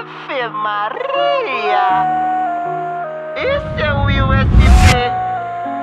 Ave Maria! Esse é o USB.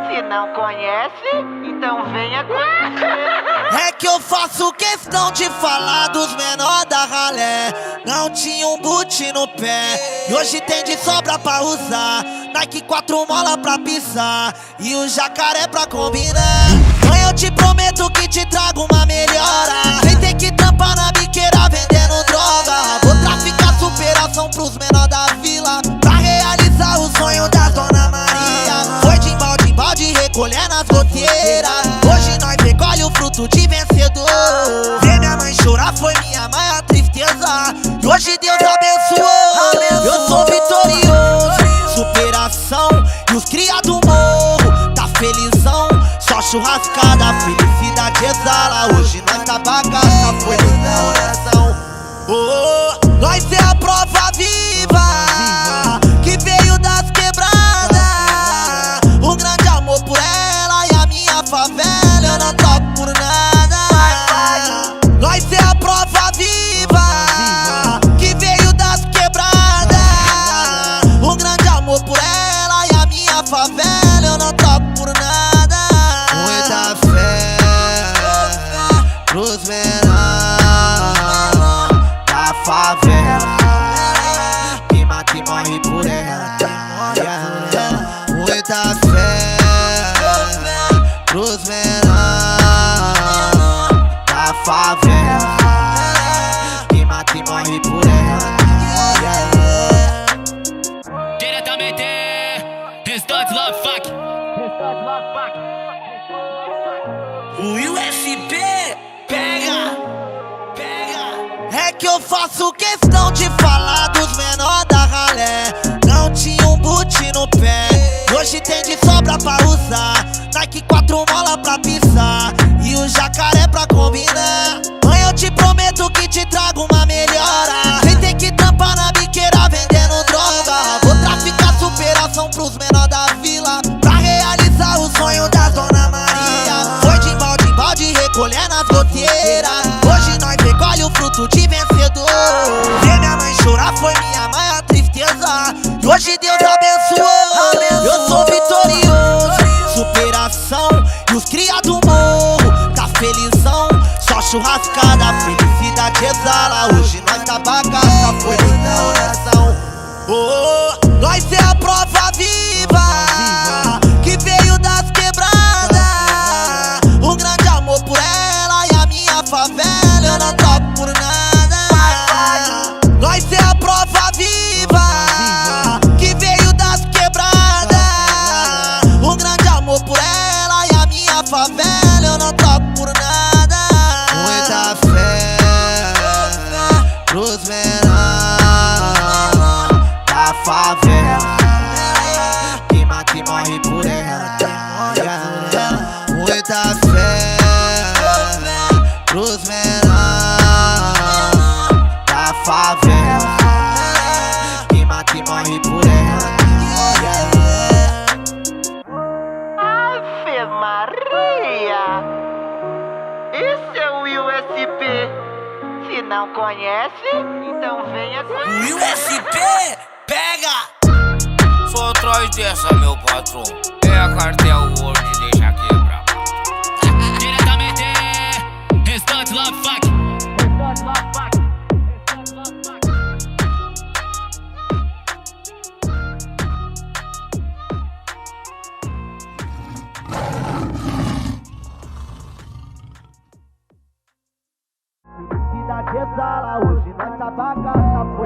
Se não conhece, então venha conhecer. É que eu faço questão de falar dos menor da ralé. Não tinha um boot no pé e hoje tem de sobra pra usar. Nike 4 mola pra pisar e o jacaré pra combinar. Mãe, eu te prometo que te trago uma melhora. Sem ter que tampar na biqueira vendendo droga. Vou traficar superação pros menor da vila, pra realizar o sonho da Dona Maria. Foi de balde em balde recolhendo as goteiras. Hoje nós recolhe o fruto de vencedor. Ver minha mãe chorar foi minha maior tristeza, e hoje Deus abençoou. Eu sou vitorioso, superação, e os cria do morro tá felizão. Só churrascada, felicidade exala. Hoje nós tá bagaça, foi no coração. Oh, nós é a prova viva que veio das quebradas. Um grande amor por ela e a minha favela eu não troco por nada. Nós é a prova viva que veio das quebradas. Um grande amor por ela e a minha favela eu não troco por nada. Muita fé pros menores da favela, que mata e morre por ela. Muita fé pros menores da favela, que mata e morre por ela. Diretamente, Restante Love Fuck. O USB pega. É que eu faço questão de falar dos menor da ralé. Não tinha um boot no pé e hoje tem de sobra pra usar. Nike 4 mola pra pisar e o jacaré pra combinar. Mãe, eu te prometo que te trago uma melhora. Sem ter que tampar na biqueira vendendo droga. Vou traficar superação pros menor da vila, pra realizar o sonho da Dona Maria. Foi de balde em balde recolhendo as goteiras. Hoje nós recolhe o fruto de vencedor. Ver minha mãe chorar foi minha maior tristeza, e hoje Deus abençoou. Eu sou vitorioso, superação, e os cria do morro tá felizão. Só churrascada, felicidade exala. Hoje nós tá bagaça, foi no coração. Oh, nós é a prova viva que veio das quebradas. Um grande amor por ela e a minha favela eu não troco por nada. Nós é a prova viva que veio das quebradas. Um grande amor por ela e a minha favela eu não troco por nada. Muita fé pros menores da favela, que mata e morre por ela. Muita fé pros menores da favela, que mata e morre por ela. Ave Maria! Esse é o USB. Se não conhece, então venha conhecer. USB pega. Só atrás dessa, meu patrão. É a cartel Word, deixa quebrar. Diretamente, Restante Love Fuck. Felicidade exala. Hoje nós tá bagaça, foi